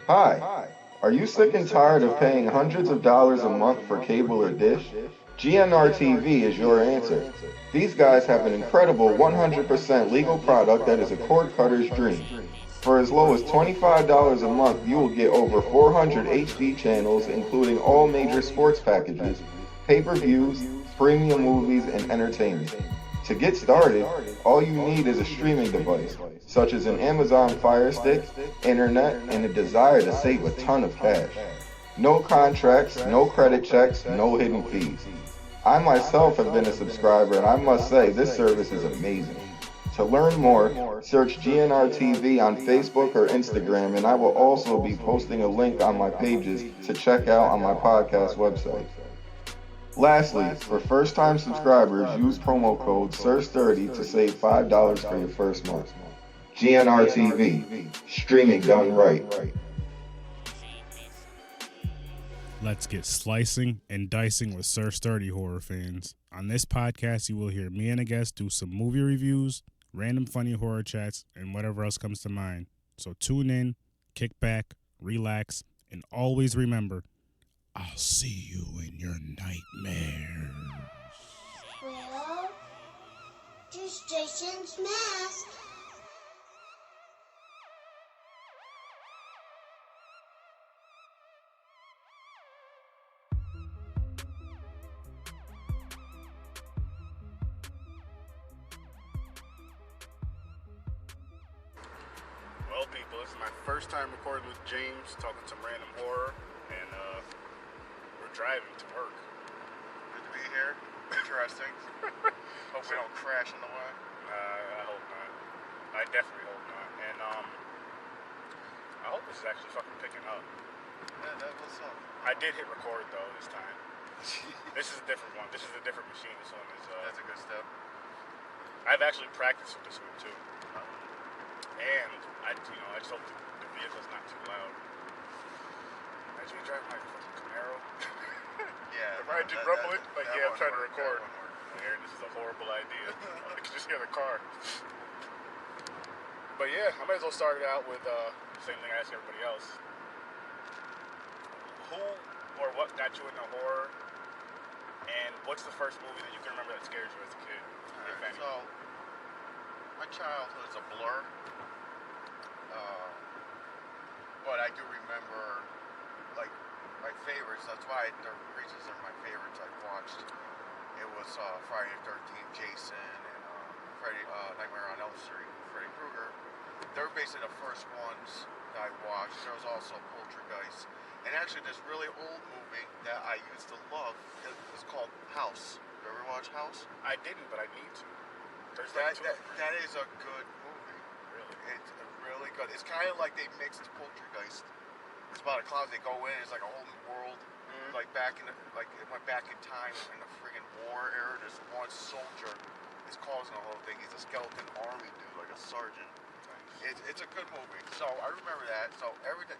Hi, are you sick and tired of paying hundreds of dollars a month for cable or dish? GNR TV is your answer. These guys have an incredible 100% legal product that is a cord cutter's dream. For as low as $25 a month, you will get over 400 HD channels, including all major sports packages, pay per views, premium movies, and entertainment. To get started, all you need is a streaming device, such as an Amazon Fire Stick, internet, and a desire to save a ton of cash. No contracts, no credit checks, no hidden fees. I myself have been a subscriber, and I must say this service is amazing. To learn more, search GNR TV on Facebook or Instagram, and I will also be posting a link on my pages to check out on my podcast website. Lastly, for first-time subscribers, use promo code SIR30 to save $5 for your first month. GNR TV, streaming done right. Let's get slicing and dicing with Sir Sturdy horror fans. On this podcast, you will hear me and a guest do some movie reviews, random funny horror chats, and whatever else comes to mind. So tune in, kick back, relax, and always remember, I'll see you in your nightmares. Well, just Jason's mask. Well, people, this is my first time recording with James, talking some random horror, and we're driving to work. Good to be here. Interesting. Hope we don't crash on the way. I hope not. I definitely hope not. And I hope this is actually fucking picking up. Yeah, that was something. I did hit record though this time. This is a different one. This is a different machine. This one is. That's a good step. I've actually practiced with this one too. And I just hope the vehicle's not too loud. Imagine me driving like a fucking Camaro. Yeah. If I just rumbling, like yeah, I'm trying to record. Here, this is a horrible idea. I can just hear the car. But yeah, I might as well start it out with the same thing I ask everybody else. Who or what got you into horror? And what's the first movie that you can remember that scared you as a kid? If any? So, my childhood is a blur. But I do remember, like, my favorites. That's why the reasons they're my favorites I've watched. It was Friday the 13th, Jason, and Nightmare on Elm Street, Freddy Krueger. They're basically the first ones that I watched. There was also Poltergeist. And actually, this really old movie that I used to love, it was called House. You ever watch House? I didn't, but I need to. There's That, like two. that is a good movie. Really? It's really good. It's kind of like they mixed Poltergeist. It's about a closet. They go in. It's like a whole new world. Like back in it went back in time in the friggin' war era. This one soldier is causing the whole thing. He's a skeleton army dude, like a sergeant. It's a good movie. So I remember that. So everything.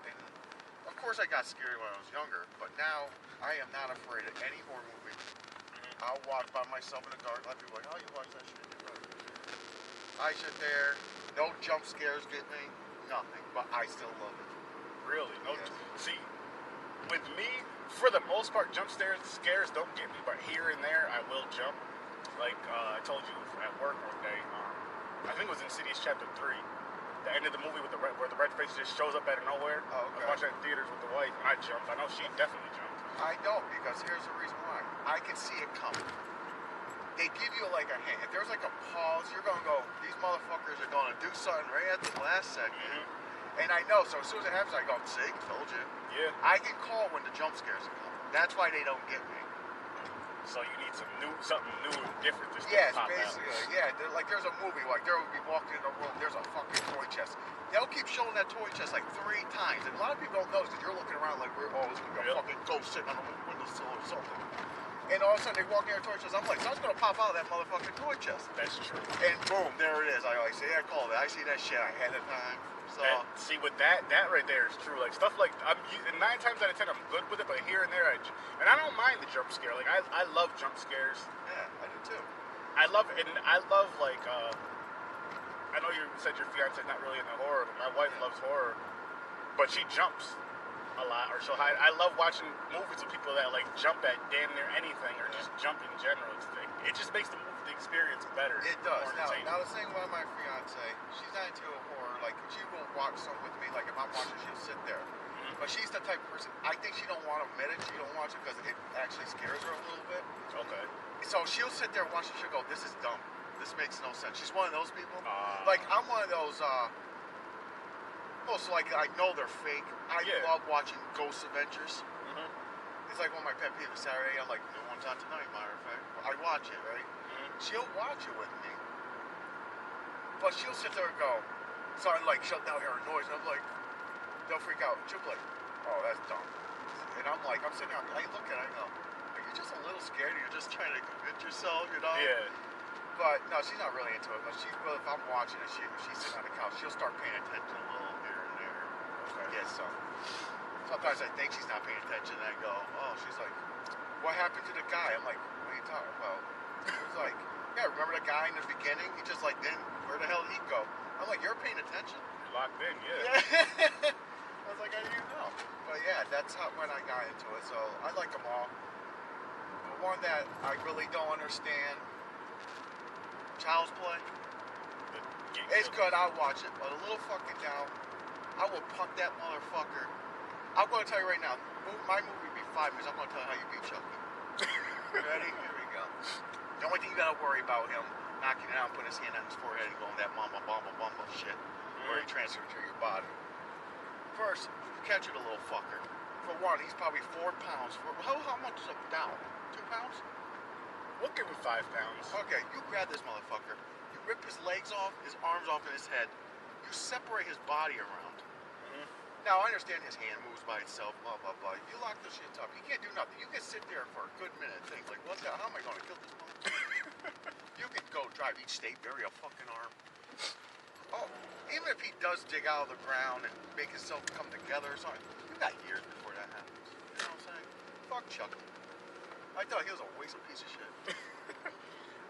Of course, I got scared when I was younger, but now I am not afraid of any horror movie. I'll walk by myself in the dark. A lot of people are like, "Oh, you watch that shit?" I sit there. No jump scares get me. Nothing. But I still love it. Really? No. Yes. See, with me, for the most part, jump scares don't get me, but here and there, I will jump. Like I told you at work one day, I think it was Insidious Chapter 3. The end of the movie with where the red face just shows up out of nowhere. Oh, I okay. watched that in theaters with the wife, and I jumped. I know she definitely jumped. I don't, because here's the reason why. I can see it coming. They give you like a hint. If there's like a pause, you're gonna go, these motherfuckers are gonna do something right at the last second. And I know, so as soon as it happens, I go, see, told you. Yeah. I can call when the jump scares are coming. That's why they don't get me. So you need something new and different to Yes, pop basically. out. Yeah, like there's a movie, like there would be walking in a room, there's a fucking toy chest. They'll keep showing that toy chest like 3 times. And a lot of people don't know because you're looking around like we're always gonna be a fucking ghost sitting on the windowsill or something. And all of a sudden they walk in a toy chest. I'm like, someone's gonna pop out of that motherfucking toy chest. That's true. And boom, there it is. I see, I called it. I see that shit ahead of time. So And see, with that right there is true. Like stuff like and 9 times out of 10 I'm good with it, but here and there and I don't mind the jump scare. Like I love jump scares. yeah, I do too. I love like I know you said your fiance's not really into horror, but my wife loves horror. but she jumps a lot, or she'll hide. I love watching movies with people that like jump at damn near anything, or just jump in general. It just makes the experience better. It does. more Now entertaining. the thing about my fiance, she's not into a horror. Like, she will watch some with me. Like, if I'm watching, she'll sit there. But she's the type of person, I think she don't want to admit it. She don't watch it because it actually scares her a little bit. Okay. So she'll sit there and watch it. She'll go, this is dumb. This makes no sense. She's one of those people. Like, I'm one of those, so like, I know they're fake. I love watching Ghost Adventures. It's like one of my pet peeves Saturday. I'm like, new one's on tonight, matter of fact. I watch it, right? She'll watch it with me. But she'll sit there and go, sorry, like, she'll now hear a noise. And I'm like, they'll freak out. She'll be like, oh, that's dumb. And I'm like, I'm sitting there, I look at it, I go, are you just a little scared? Or you're just trying to convince yourself, you know? Yeah. But no, she's not really into it. But if I'm watching it, she's sitting on the couch, she'll start paying attention a little here and there. Okay. Yeah, so sometimes I think she's not paying attention, and I go, oh, she's like, what happened to the guy? I'm like, what are you talking about? It was like, yeah, remember the guy in the beginning? He just like, didn't, where the hell did he go? I'm like, you're paying attention? You're locked in, Yeah. I was like, how do you know? But yeah, that's when I got into it. So I like them all. The one that I really don't understand, Child's Play. It's good, I'll watch it. But a little fucking down, I will punt that motherfucker. I'm going to tell you right now, my movie will be 5 minutes. I'm going to tell you how you beat Chucky. Ready? Here we go. The only thing you got to worry about him knocking it out, putting his hand on his forehead and going that mama, bamba, bamba shit. Where he transferred to your body. First, you catch it a little fucker. For one, he's probably 4 pounds. How much is a down? 2 pounds? We'll give him 5 pounds. Okay, you grab this motherfucker. You rip his legs off, his arms off, and his head. You separate his body around. Now, I understand his hand moves by itself, blah, blah, blah. You lock this shit up. He can't do nothing. You can sit there for a good minute and think, like, what the hell am I going to kill this motherfucker? You can go drive each state, bury a fucking arm. Oh, even if he does dig out of the ground and make himself come together or something, you got years before that happens. You know what I'm saying? Fuck Chucky. I thought he was a waste of piece of shit.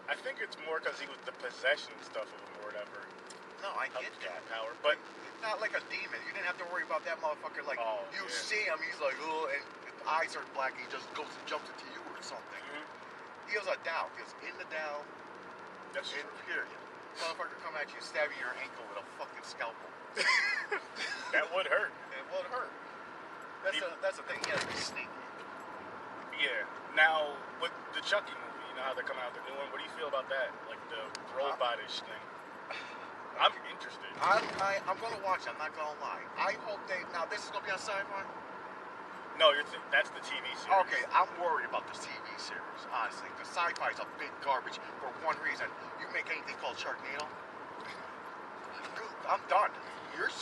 I think it's more because he was the possession stuff of him or whatever. No, I get that. Power, but not like a demon. You didn't have to worry about that motherfucker. Like, you see him, he's like, oh, and his eyes are black, and he just goes and jumps into you or something. He was a Dow. He was in the Dow. That's true. Period. Motherfucker come at you, stab you in your ankle with a fucking scalpel. That would hurt. It would hurt. That's the thing. He has to be sneaky. Yeah. Now, with the Chucky movie, you know how they're coming out with the new one. What do you feel about that? Like the robotish thing. I'm interested. I'm gonna watch it. I'm not gonna lie. I hope now this is gonna be on Sci-Fi. No, that's the TV series. Okay, I'm worried about the TV series, honestly. Because Sci-Fi is a big garbage for one reason. You make anything called Sharknado, dude, I'm done. Your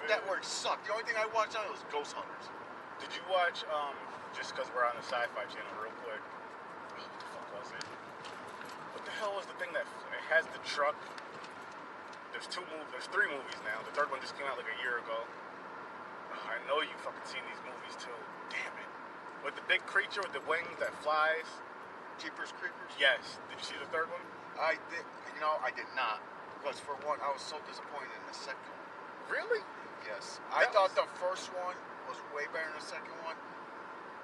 network sucked. The only thing I watched on it was Ghost Hunters. Did you watch, just because we're on the Sci-Fi channel real quick, what the fuck was it? What the hell was the thing that it has the truck? There's 3 movies now. The third one just came out like a year ago. Oh, I know you fucking seen these movies too. Damn it. With the big creature with the wings that flies. Jeepers Creepers? Yes. Did you see the third one? I did. I did not. Because for one, I was so disappointed in the second one. Really? Yes. I thought the first one was way better than the second one.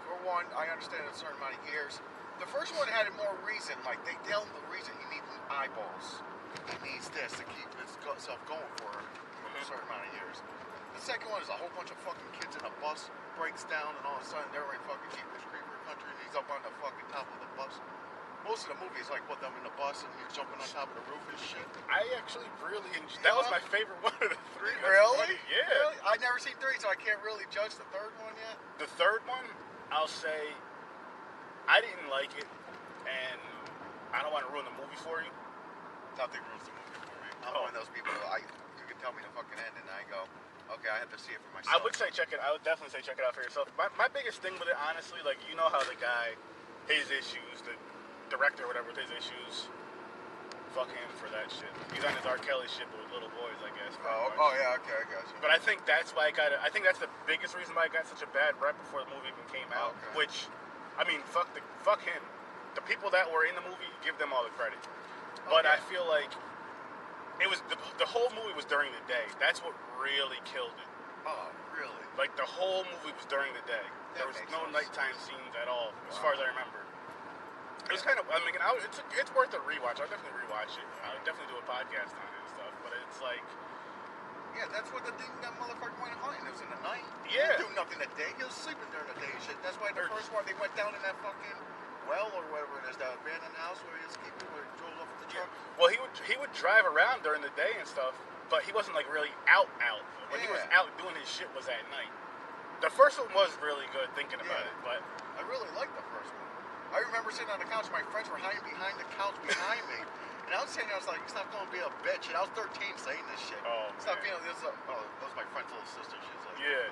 For one, I understand a certain amount of years. The first one had more reason. Like, they tell him the reason he needs eyeballs. He needs this to keep himself going for a certain amount of years. The second one is a whole bunch of fucking kids in a bus, breaks down, and all of a sudden they're in fucking Jeepers Creeper country, and he's up on the fucking top of the bus. Most of the movie is like put them in the bus and he's jumping on top of the roof and shit. I actually really enjoyed. That was my favorite one of the 3. Really? Yeah. Really? I've never seen 3, so I can't really judge the third one yet. The third one, I'll say, I didn't like it, and I don't want to ruin the movie for you. Nothing ruins the movie for me. I'm one of those people. You can tell me the fucking end, and I go, okay, I have to see it for myself. I would definitely say check it out for yourself. My biggest thing with it, honestly, like, you know how the guy, his issues, the director or whatever with his issues, fuck him for that shit. He's on his R. Kelly shit, but with little boys, I guess. Oh yeah, okay, I got you. But I think that's why I think that's the biggest reason why it got such a bad rep before the movie even came out. Okay. Which, I mean, fuck him. The people that were in the movie, give them all the credit. But I feel like it was the whole movie was during the day. That's what really killed it. Oh, really? Like, the whole movie was during the day. There was no nighttime scenes at all, as far as I remember. It was kind of, I mean, it's worth a rewatch. I'll definitely rewatch it. I'll definitely do a podcast on it and stuff, but it's like... Yeah, that's what the thing that motherfucker went hunting. It was in the night. Yeah. He didn't do nothing at day. He was sleeping during the day and shit. That's why the first one, they went down in that fucking well or whatever it is, that abandoned house where he was keeping, where he drove off with the truck. Well, he would drive around during the day and stuff, but he wasn't like really out. When he was out doing his shit was at night. The first one was really good thinking about it, but I really liked the first one. I remember sitting on the couch, my friends were hiding behind the couch behind me. And I was sitting there, I was like, stop going to be a bitch. And I was 13 saying this shit. Oh, stop man. being this. That was my friend's little sister. She's like, yeah.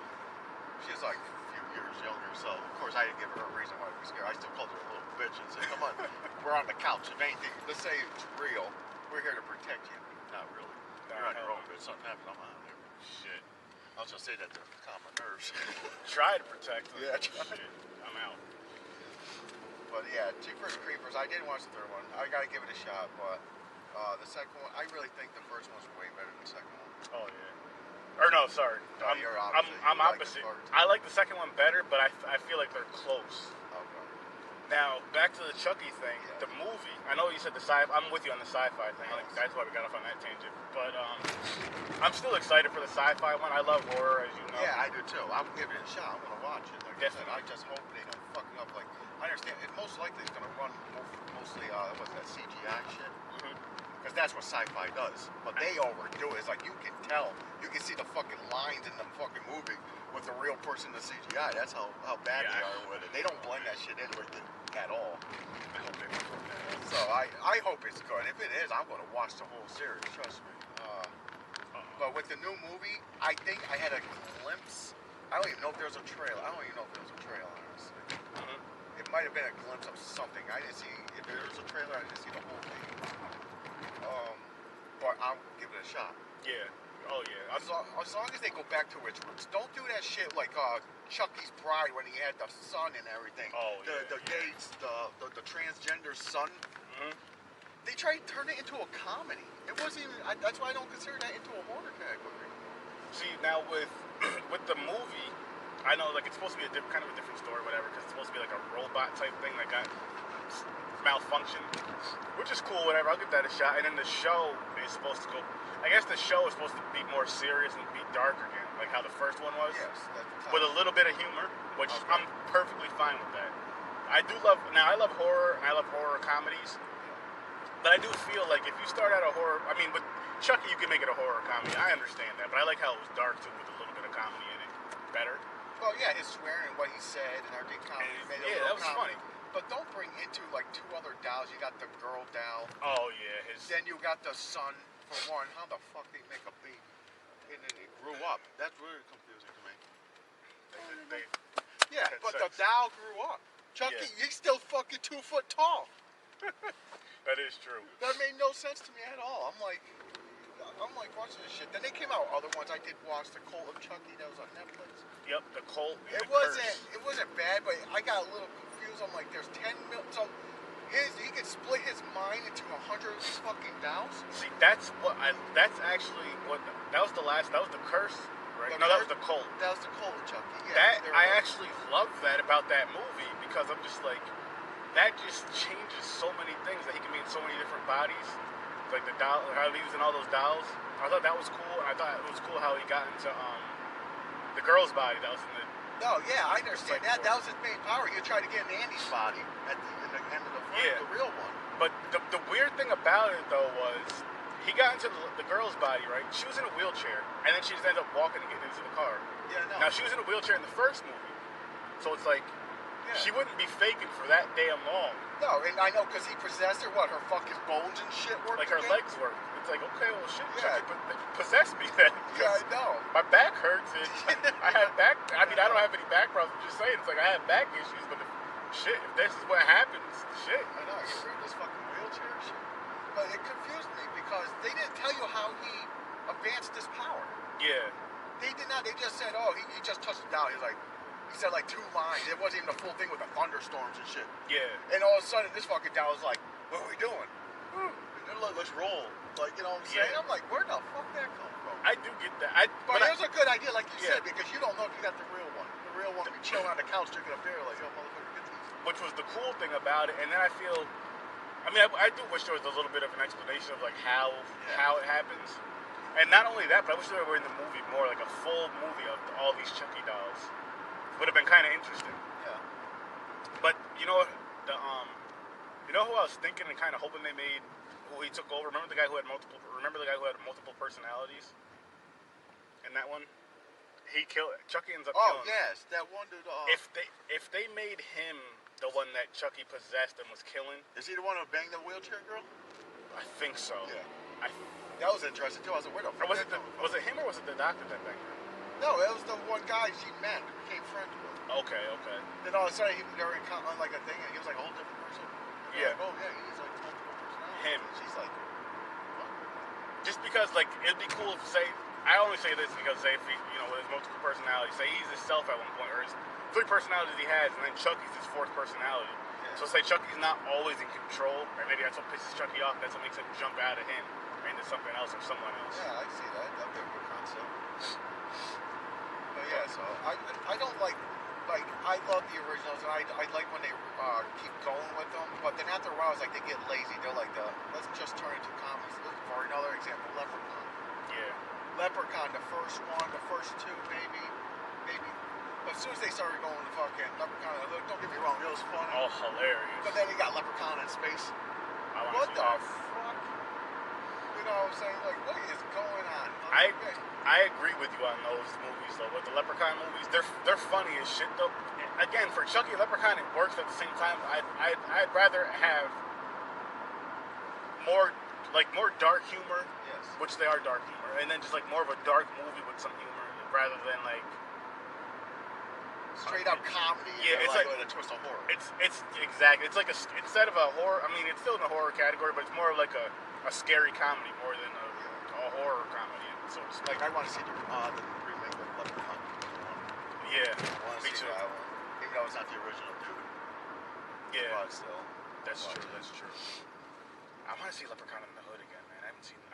She's like a few years younger. So, of course, I didn't give her a reason why I was scared. I still called her a little bitch and said, come on, we're on the couch. If anything, let's say it's real. We're here to protect you. Not really. You're on your own, but something happens, I'm out there. Shit. I'll just say that to calm my nerves. Try to protect them. Yeah, Shit. I'm out. But yeah, Jeepers Creepers, I didn't watch the third one. I gotta give it a shot, but the second one, I really think the first one's way better than the second one. Oh yeah. Or no, sorry. No, you're opposite. I'm You like opposite. the first. I like the second one better, but I feel like they're close. Okay. Now back to the Chucky thing. Yeah. The movie. I know you said the sci. I'm with you on the sci-fi thing. Like, that's why we got off on that tangent. But I'm still excited for the sci-fi one. I love horror, as you know. Yeah, I do too. I'm giving it a shot. I'm gonna watch it. Like I said, Definitely. I just hope they don't fuck it up. Like, I understand it most likely is gonna run mostly what's that CGI shit? Because that's what sci-fi does. But they overdo it. It's like you can tell. You can see the fucking lines in the fucking movie with the real person in the CGI. That's how bad they are with it. They don't blend that shit in with it at all. I hope they don't do that. So I hope it's good. If it is, I'm gonna watch the whole series. Trust me. But with the new movie, I think I had a glimpse. I don't even know if there's a trailer. I don't even know if there's a trailer, honestly. It might have been a glimpse of something. I didn't see, if there was a trailer, I didn't see the whole thing. But I'll give it a shot. Yeah. Oh yeah. As long as they go back to its roots. Don't do that shit like Chucky's Bride when he had the son and everything. Oh, yeah. The gays, the transgender son. Mhm. They tried to turn it into a comedy. It wasn't even, that's why I don't consider that into a horror category. See, now with the movie, I know like it's supposed to be kind of a different story, whatever, because it's supposed to be like a robot type thing that got malfunctioned, which is cool, whatever. I'll give that a shot. And then the show is supposed to go. I guess the show is supposed to be more serious and be dark again, like how the first one was, Yes. with a little bit of humor, which Okay. I'm perfectly fine with that. I love horror and I love horror comedies. But I do feel like if you start out a horror, I mean, with Chucky, you can make it a horror comedy. I understand that, but I like how it was dark too, with a little bit of comedy in it. Better. Well, yeah, his swearing, what he said, and everything. Made it a Yeah, that little was comedy. funny. But don't bring into like two other dolls. You got the girl doll. Oh yeah, Then you got the son. For one, how the fuck they make a baby? And then it grew up. That's really confusing to me. Yeah, had but sex. the doll grew up. Chucky, he's still fucking 2 foot tall. That is true. That made no sense to me at all. I'm like watching this shit. Then they came out other ones. I did watch the Cult of Chucky that was on Netflix. Yep, the cult. And It the wasn't bad, but I got a little confused. I'm like, there's 10 mil. So he could split his mind into 100 of these fucking dolls. See, that's actually what that was That was the curse, right? The No, that curse? was the cult. That was the Cult of Chucky. Yeah, I actually love that about that movie because I'm just like, that just changes so many things that he can be in so many different bodies. Like the doll, how he was in all those dolls. I thought that was cool, and I thought it was cool how he got into the girl's body that was in the. No, yeah, I understand that. Like, That was his main power. He tried to get in Andy's body in the end of the film, Yeah. the real one. But the weird thing about it though was he got into the girl's body, right? She was in a wheelchair, and then she just ended up walking and getting into the car. Yeah, no. Now she was in a wheelchair in the first movie, so it's like she wouldn't be faking for that damn long. No, and I know because he possessed her. What, her fucking bones and shit work Like her again? legs work. It's like, okay, well shit, Yeah. Chucky possess me then. Yeah, I know. My back hurts and I have back. I mean, I don't have any back problems. I'm just saying, it's like I have back issues, but if this is what happens, shit. I know. He's in this fucking wheelchair and shit. But it confused me because they didn't tell you how he advanced this power. Yeah. They did not. They just said, oh, he just touched it down. He said like 2 lines. It wasn't even a full thing with the thunderstorms and shit. Yeah. And all of a sudden, this fucking guy was like, what are we doing? And they're like, let's roll. Like, you know what I'm saying? Yeah. I'm like, where the fuck that come from? I do get that. But it was a good idea, like you it, because you don't know if you got the real one. The real one be chilling on the couch drinking a beer like, yo, motherfucker, get these. Which was the cool thing about it, and then I feel, I do wish there was a little bit of an explanation of like how it happens, and not only that, but I wish there were in the movie more like a full movie of all these Chucky dolls. Would have been kind of interesting. Yeah. But you know who I was thinking and kind of hoping they made, who he took over. Remember the guy who had multiple personalities in that one? Chucky ends up killing him. Oh yes, that one dude. If they made him the one that Chucky possessed and was killing, Is he the one who banged the wheelchair girl? I think so. Yeah. That was interesting too. I was like, where the fuck? Was it him or was it the doctor that banged her? No, it was the one guy she met who became friends with. Okay. Then all of a sudden he got on like a thing and he was like a whole different person. Yeah. Like, oh yeah, he's like multiple personalities. Him. She's like, what? Just because, like, it'd be cool if, say, I only say this because, say, if he, with his multiple personalities, say he's himself at one point, or his 3 personalities he has, and then Chucky's his 4th personality. Yeah. So say Chucky's not always in control, or maybe that's what pisses Chucky off, that's what makes him jump out of him into something else or someone else. Yeah, I see that. That'd be a good concept. But yeah, so I don't like I love the originals, and I like when they keep going with them. But then after a while, it's like they get lazy. They're like, let's just turn it to comedies. For another example, Leprechaun. Yeah. Leprechaun, the first one, the first 2, maybe. But as soon as they started going to fucking Leprechaun, don't get me wrong, it was funny. Oh, hilarious. But then they got Leprechaun in space. What the fuck? You know what I'm saying? Like, what is going on? I agree with you on those movies though. With the Leprechaun movies, they're funny as shit though. Again, for Chucky, Leprechaun, it works at the same time. I'd rather have more dark humor, Yes. which they are dark humor, and then just like more of a dark movie with some humor rather than like Straight up comedy. Yeah, it's like with a twist of horror. It's exactly. It's like instead of a horror. I mean, it's still in the horror category, but it's more like a scary comedy more than a horror comedy. So to speak. Like I want to see the remake of Leprechaun. Yeah, I want to me see too. that one, even though it's not the original dude. Yeah, But still, that's true. I want to see Leprechaun in the Hood again, man.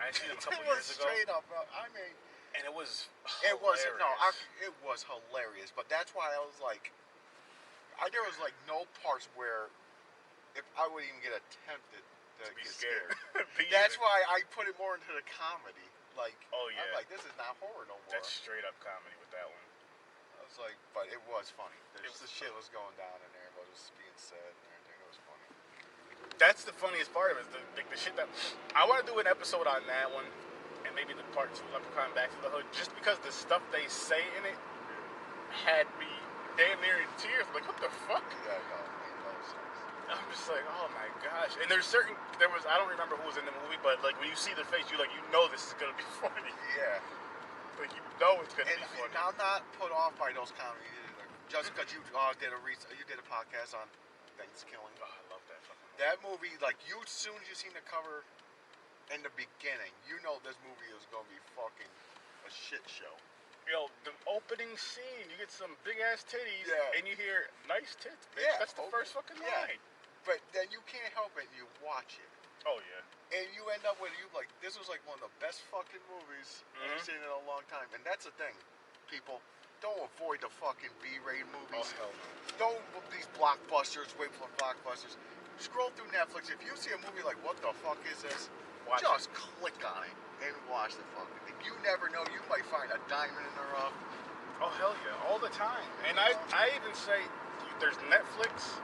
I seen him a couple it was years ago, straight up. I mean, and it was it was hilarious. it was hilarious. But that's why I was like, there was like no parts where if I would even get tempted to be get scared. That's why I put it more into the comedy. Like, Oh, yeah. I'm like, this is not horror no more. That's straight up comedy with that one. I was like, but it was funny. The shit was going down in there, what was being said and everything. It was funny. That's the funniest part of it. The shit that I want to do an episode on that one, and maybe the part 2 Leprechaun Back to the Hood, just because the stuff they say in it had me damn near in tears. Like, what the fuck? Yeah, no, it made no sense. I'm just like, oh my gosh. And I don't remember who was in the movie, but like when you see their face, you know this is gonna be funny. Yeah. Like you know it's gonna And be funny. I'm not put off by those comedies either. Just because you did a podcast on Thanksgiving. Oh, I love that fucking movie. That movie, like, as soon as you seen the cover in the beginning, you know this movie is gonna be fucking a shit show. Yo, the opening scene, you get some big ass titties, Yeah. and you hear nice tits, bitch. Yeah, That's the first fucking line. But then you can't help it. You watch it, Oh yeah. and you end up with this was like one of the best fucking movies I've seen in a long time. And that's the thing, people. Don't avoid the fucking B-rated movies. Oh hell no. Don't these blockbusters. Wait for blockbusters. Scroll through Netflix. If you see a movie like, what the fuck is this? Watch Just click on it and watch the fucking thing. You never know. You might find a diamond in the rough. Oh hell yeah, all the time. And I even say there's Netflix,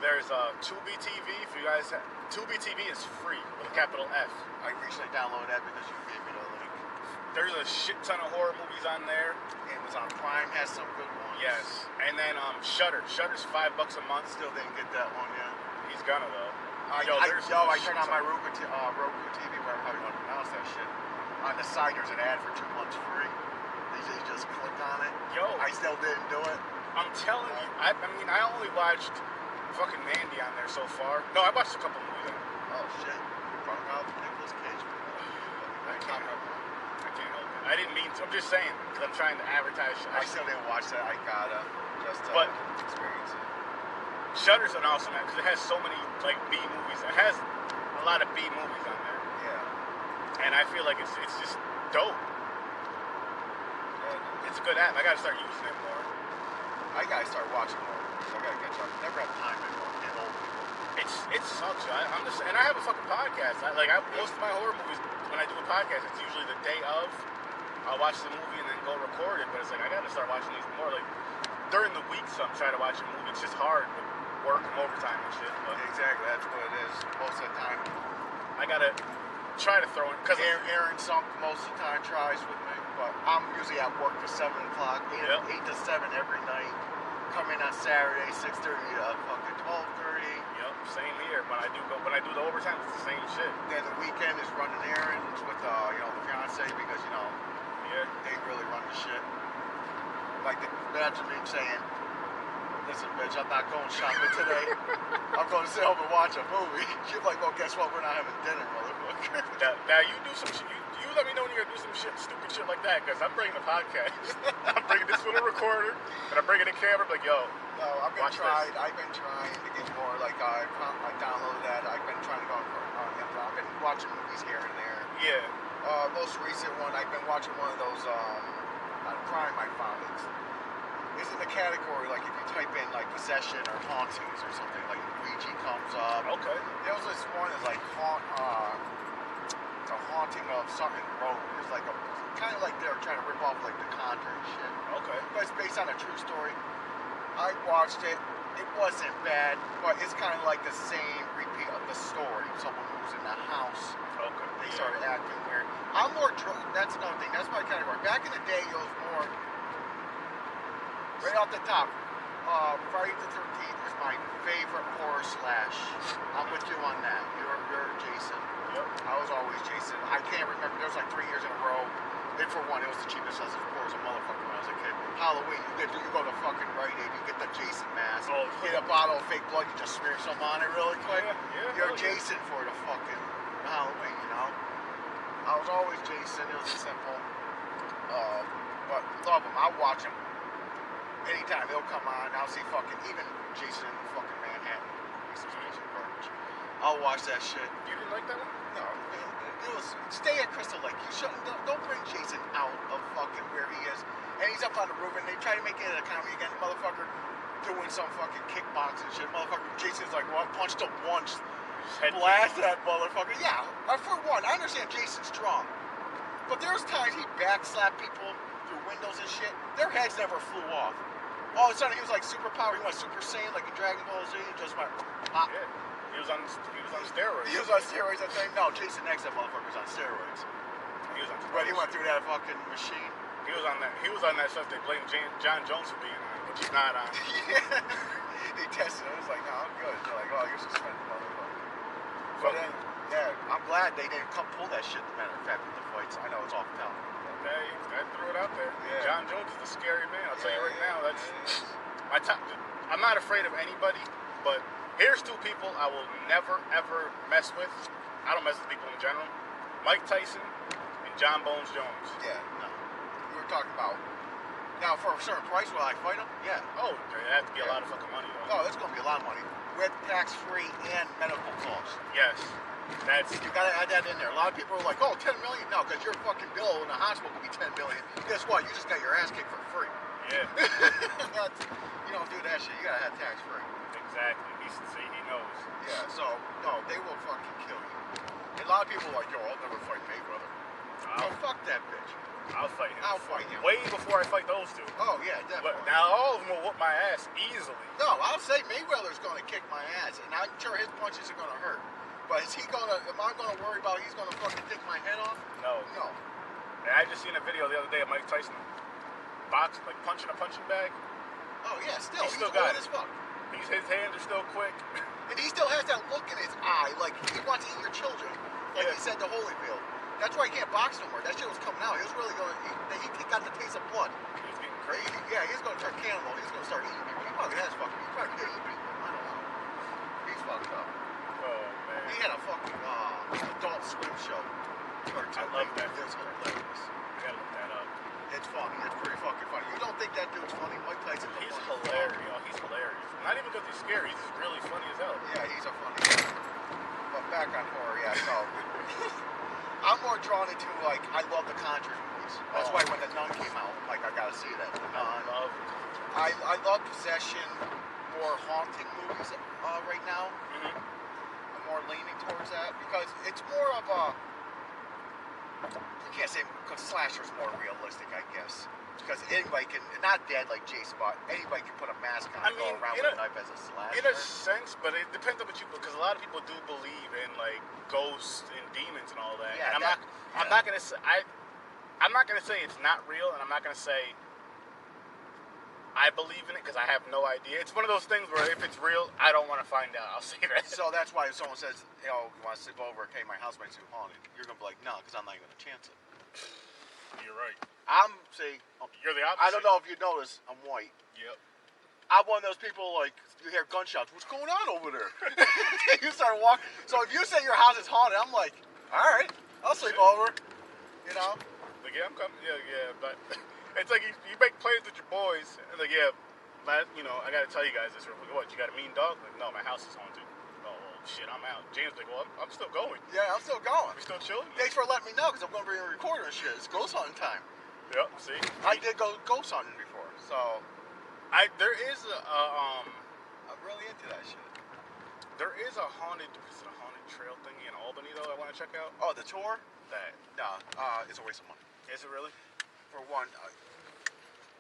there's Tubi TV. If you guys have, Tubi TV is free with a capital F. I recently downloaded that because you gave me the link. There's a shit ton of horror movies on there. Amazon Prime has some good ones. Yes, and then Shudder. Shudder's $5 a month. Still didn't get that one yet. He's gonna though. I turned on my Roku TV, whatever how you want to pronounce that shit. On the side, there's an ad for 2 months free. You just click on it. Yo, I still didn't do it. I'm telling you, I mean, I only watched fucking Mandy on there so far. No, I watched a couple movies on there. Oh shit! You brought out Nicolas Cage. I can't help it. I didn't mean to. I'm just saying because I'm trying to advertise. I still didn't watch that. I gotta just But- experience it. Shudder's an awesome app because it has so many like B movies. It has a lot of B movies on there, Yeah. and I feel like it's just dope. It's It's a good app. I gotta start using it more. I gotta start watching more. I gotta catch up. Never have time anymore. Getting old people. It sucks. I'm just, and I have a fucking podcast. Most of my horror movies, when I do a podcast, it's usually the day of. I'll watch the movie and then go record it. But it's like I gotta start watching these more. Like during the week, so I'm trying to watch a movie. It's just hard with work and overtime and shit. But Exactly. That's what it is. Most of the time. I gotta try to throw it because Aaron Sunk most of the time tries with me, but I'm usually at work till 7 o'clock, 8 to 7 every night. Come in on Saturday, 6:30 to fucking 12:30. Yep, same here. When I do the overtime, it's the same shit. Then the weekend is running errands with the fiance because they really run the shit. Like the Benjamin saying, "Listen, bitch, I'm not going shopping today. I'm going to sit home and watch a movie." She's like, "Well, guess what? We're not having dinner, motherfucker." Now you do some shit. You let me know when you're gonna do some stupid shit like that, because I'm bringing the podcast. I'm bringing this little recorder, and I'm bringing the camera. Like, yo, no, I've been trying to get more. Like I downloaded that. I've been trying to go on Amazon. I've been watching movies here and there. Yeah. Most recent one, I've been watching one of those crime I found. It's in the category like if you type in like possession or hauntings or something, like Ouija comes up. Okay. There was this one that's like the haunting of Sutton Road. It's like kind of like they're trying to rip off like the Conjuring shit. Okay. But it's based on a true story. I watched it. It wasn't bad, but it's kind of like the same repeat of the story. Someone moves in the house. Okay. They started acting weird. I'm more that's another thing. That's my category. Back in the day, it was more right off the top. Friday the 13th is my favorite horror slash. I'm with you on that. You're Jason. Yep. I was always Jason. I can't remember. There was like 3 years in a row. And for one, it was the cheapest as of course a motherfucker when I was a kid. Halloween, you go to fucking Rite Aid, you get the Jason mask. Oh, get a bottle of fake blood, you just smear some on it really quick. Yeah, You're Jason for the fucking Halloween, I was always Jason. It was simple. But love him. I'll watch him anytime. He'll come on. I'll see fucking even Jason in fucking Manhattan. I'll watch that shit. You didn't like that one? No, it was stay at Crystal Lake. You shouldn't. Don't bring Jason out of fucking where he is. And he's up on the roof, and they try to make it a comedy again. Motherfucker doing some fucking kickboxing shit. Motherfucker, Jason's like, well, I punched him once. Blast that motherfucker. Yeah, for one, I understand Jason's strong, but there's times he backslapped people through windows and shit. Their heads never flew off. All of a sudden, he was like super power. He went Super Saiyan like in Dragon Ball Z, and just went pop. Yeah. He was on steroids. He was on steroids, I think. No, Jason X, that motherfucker was on steroids. He was on steroids. But he went through that fucking machine. He was on that stuff they blamed John Jones for being on, which he's not on. Yeah. They tested him. It was like, no, I'm good. They're like, oh, you're suspended, motherfucker. But then, yeah, I'm glad they didn't pull that shit, matter of fact, with the fights. I know it's off top. Okay, I threw it out there. Yeah. John Jones is a scary man. I'll tell you right now. That's my top. I'm not afraid of anybody, but here's two people I will never, ever mess with. I don't mess with people in general. Mike Tyson and John Bones Jones. Yeah, no. We were talking about, now for a certain price, will I fight him? Yeah. Oh, it has to be a lot of fucking money, though. No, it's going to be a lot of money. With tax-free and medical costs. Yes. You gotta add that in there. A lot of people are like, oh, 10 million? No, because your fucking bill in the hospital could be 10 million. Guess what? You just got your ass kicked for free. Yeah. You don't do that shit. You gotta have tax-free. Exactly. He knows. Yeah, so, no, they will fucking kill you. And a lot of people are like, yo, I'll never fight Mayweather. Oh, fuck that bitch. I'll fight him. I'll fight him. Way before I fight those two. Oh, yeah, definitely. But now all of them will whoop my ass easily. No, I'll say Mayweather's gonna kick my ass, and I'm sure his punches are gonna hurt. But am I gonna worry about he's gonna fucking take my head off? No. No. And I just seen a video the other day of Mike Tyson boxing, like punching a punching bag. Oh, yeah, still. He's still old got it. as fuck. His hands are still quick. And he still has that look in his eye, like he wants to eat your children, like he said to Holyfield. That's why he can't box no more. That shit was coming out. He was really going. He got the taste of blood. He was getting crazy. Yeah, he's going to turn cannibal. He's going to start eating people. He probably has fucking. He's probably going to eat people. I don't know. He's fucked up. Oh man. He had a fucking Adult Swim show. I love that. It's hilarious. I gotta look that up. It's funny. It's pretty fucking funny. You don't think that dude's funny? Mike Tyson's a He's funny hilarious. Oh, he's hilarious. Not even because he's scary. He's just really funny as hell. Yeah, he's a funny guy. But back on horror, yeah, so I'm more drawn into, like, I love the Conjuring movies. That's why when The Nun came out, like, I gotta see it. I love possession, more haunting movies right now. Mm-hmm. I'm more leaning towards that because it's more of a. You can't say because slasher's more realistic, I guess. Because anybody can, not dead like Jason, but anybody can put a mask on and go around with a knife as a slasher. In a sense, but it depends on what you, because a lot of people do believe in like ghosts and demons and all that. Yeah, and I'm not gonna say I'm not gonna say it's not real, and I'm not gonna say I believe in it because I have no idea. It's one of those things where if it's real, I don't want to find out. I'll say that. So that's why if someone says, you know, you want to sleep over, okay, my house might be haunted, you're gonna be like, no, because I'm not even gonna chance it. You're right. I'm saying, You're the opposite. I don't know if you notice, I'm white. Yep. I'm one of those people, like, you hear gunshots, what's going on over there? You start walking. So if you say your house is haunted, I'm like, all right, I'll sleep over. You know? Like, yeah, I'm coming. Yeah, but it's like you make plans with your boys, and like, yeah, you know, I gotta tell you guys this real quick. What, you got a mean dog? Like, no, my house is haunted. Oh, well, shit, I'm out. James like, well, I'm still going. Yeah, I'm still going. We still chilling? Thanks for letting me know, because I'm going to bring a recorder and shit. It's ghost hunting time. Yep, see? I did go ghost hunting before, so there is I'm really into that shit. there is a haunted trail thingy in Albany though I want to check out. Oh, the tour? That No, it's a waste of money. is it really? For one,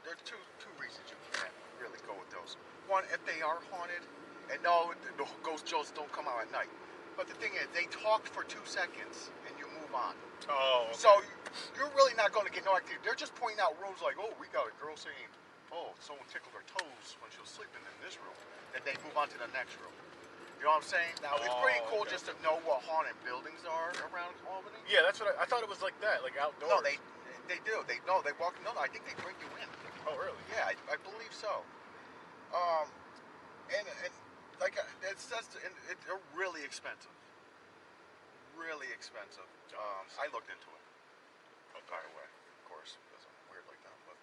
there's two reasons you can't really go with those. One, if they are haunted, and no, the ghost shows don't come out at night. But the thing is, they talk for 2 seconds and you move on. Oh, okay. So you're really not going to get no activity. They're just pointing out rooms like, oh, we got a girl saying, oh, someone tickled her toes when she was sleeping in this room. And they move on to the next room. You know what I'm saying? Now, it's pretty cool okay. just to know what haunted buildings are around Albany. Yeah, that's what I thought it was like that, like outdoors. No, they do. They walk. No, I think they bring you in. Oh, really? Yeah, I believe so. And like they're really expensive. Really expensive. I looked into it. By the way, of course, because I'm weird like that. But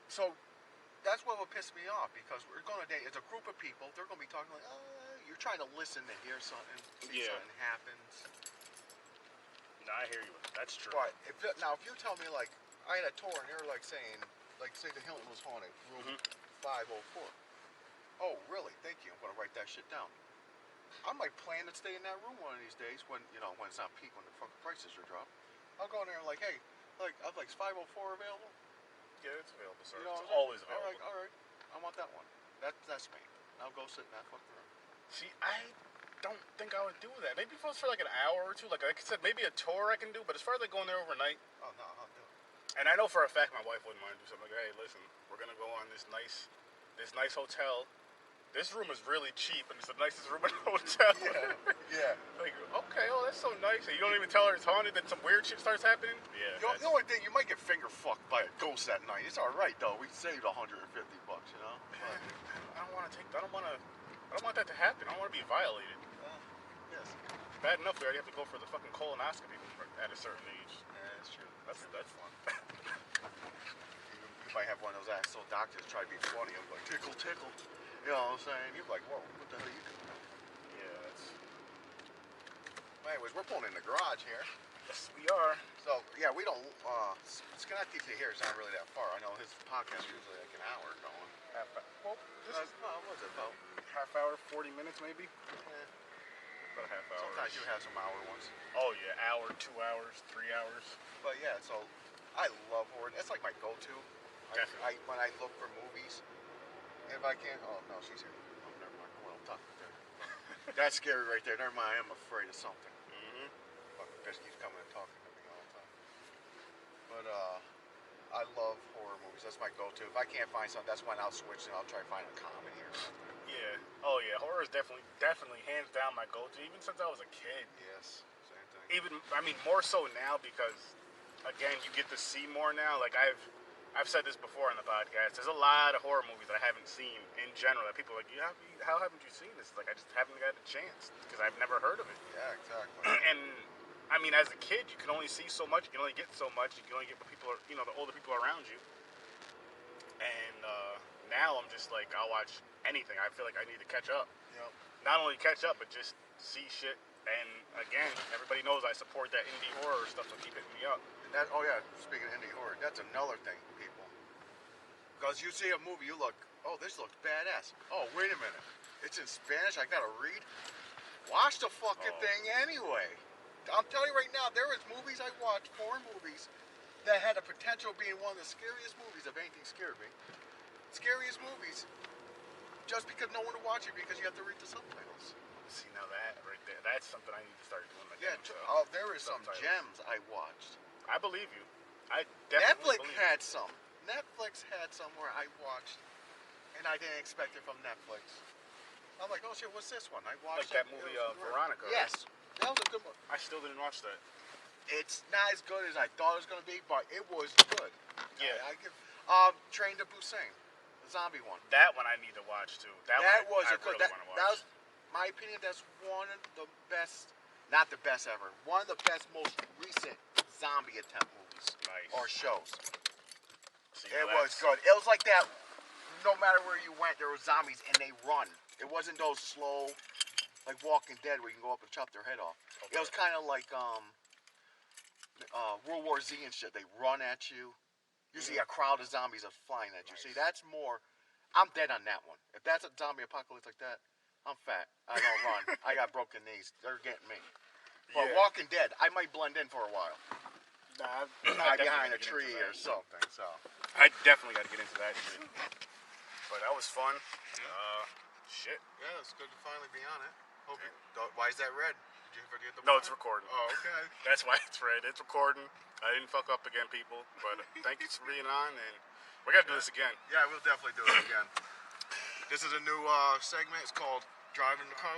so that's what would piss me off because we're going to date. It's a group of people. They're going to be talking like, you're trying to listen to hear something, see something happens. No, I hear you. That's true. But if you tell me like I had a tour and you're like saying like say the Hilton was haunted, room 504. Oh, really? Thank you. I'm gonna write that shit down. I might plan to stay in that room one of these days when it's not peak when the fucking prices are dropped. I'll go in there and like, hey, like I'm like 504 available. Yeah, it's available, sir. You know, it's always available. All right. I want that one. That's me. I'll go sit in that fucking room. See, I don't think I would do that. Maybe if it was for like an hour or two, like I said, maybe a tour I can do. But as far as like going there overnight, Oh no, I'll do it. and I know for a fact my wife wouldn't mind to do something like, hey, listen, we're gonna go on this nice hotel. This room is really cheap, and it's the nicest room in the hotel. Yeah. Like, okay, oh, that's so nice. And you don't even tell her it's haunted, then some weird shit starts happening. Yeah. The only thing you might get finger fucked by a ghost that night. It's all right though. We saved $150, you know. I don't want that to happen. I don't want to be violated. Yes. Bad enough we already have to go for the fucking colonoscopy at a certain age. Yeah, that's true. That's fun. You might have one of those asshole doctors try to be funny. I'm like, tickle, tickle. You know what I'm saying? You're like, whoa, what the hell are you doing? Yeah, that's. Anyways, we're pulling in the garage here. Yes, we are. So, yeah, we don't, Schenectady to here is not really that far. I know his podcast is usually like an hour going. Well, this is What was it about? half hour, 40 minutes maybe. Yeah. About a half hour. Sometimes you have some hour ones. Oh yeah, hour, 2 hours, 3 hours. But yeah, so I love horror. That's like my go-to. When I look for movies, if I can't. Oh no, she's here. Oh, never mind. Well, I'm talking there. That's scary right there. Never mind. I'm afraid of something. Fucking bitch keeps coming and talking to me all the time. But I love horror movies. That's my go-to. If I can't find something, that's when I'll switch and I'll try to find a comedy or something. Yeah. Oh yeah, horror is definitely hands down my go-to. Even since I was a kid. Yes. Same thing. More so now because, again, you get to see more now. Like I've said this before on the podcast. There's a lot of horror movies that I haven't seen in general that people are like, how haven't you seen this? Like I just haven't got a chance because I've never heard of it. Yeah, exactly. And I mean, as a kid, you can only see so much. You can only get so much. You can only get what people are, the older people around you. And now I'm just like, I'll watch anything. I feel like I need to catch up. Yep. Not only catch up, but just see shit. And again, everybody knows I support that indie horror stuff, so keep hitting me up. And oh yeah, speaking of indie horror, that's another thing, people. Because you see a movie, you look, oh, this looks badass. Oh, wait a minute. It's in Spanish, I gotta read? Watch the fucking thing anyway. I'm telling you right now, there is movies I watched, foreign movies, that had the potential of being one of the scariest movies, if anything scared me. Scariest movies. Just because no one to watch it because you have to read the subtitles. See, now that right there, that's something I need to start doing. Yeah, there is some gems I watched. I believe you. I definitely Netflix believe had some. Netflix had some where I watched, and I didn't expect it from Netflix. I'm like, oh shit, what's this one? I watched like that movie, Veronica. Right? Yes, that was a good one. I still didn't watch that. It's not as good as I thought it was gonna be, but it was good. Yeah. I give Train to Busan, the zombie one. That one I need to watch too. That one I really want to watch. That was my opinion. That's one of the best, not the best ever. One of the best, most recent zombie attempt movies or shows. See, it was good. It was like that. No matter where you went, there were zombies and they run. It wasn't those slow, like Walking Dead, where you can go up and chop their head off. Okay. It was kind of like World War Z and shit. They run at you. You see a crowd of zombies are flying at you. See, that's more. I'm dead on that one. If that's a zombie apocalypse like that, I'm fat. I don't run. I got broken knees. They're getting me. But Walking Dead, I might blend in for a while. Nah, I'm behind a tree or something. So I definitely got to get into that shit. But that was fun. Shit. Yeah, it's good to finally be on it. Why is that red? Did you forget the? No, it's recording. Oh, okay. That's why it's red. It's recording. I didn't fuck up again, people. But thank you for being on, and we got to do this again. Yeah, we'll definitely do it again. This is a new segment. It's called Driving the Car.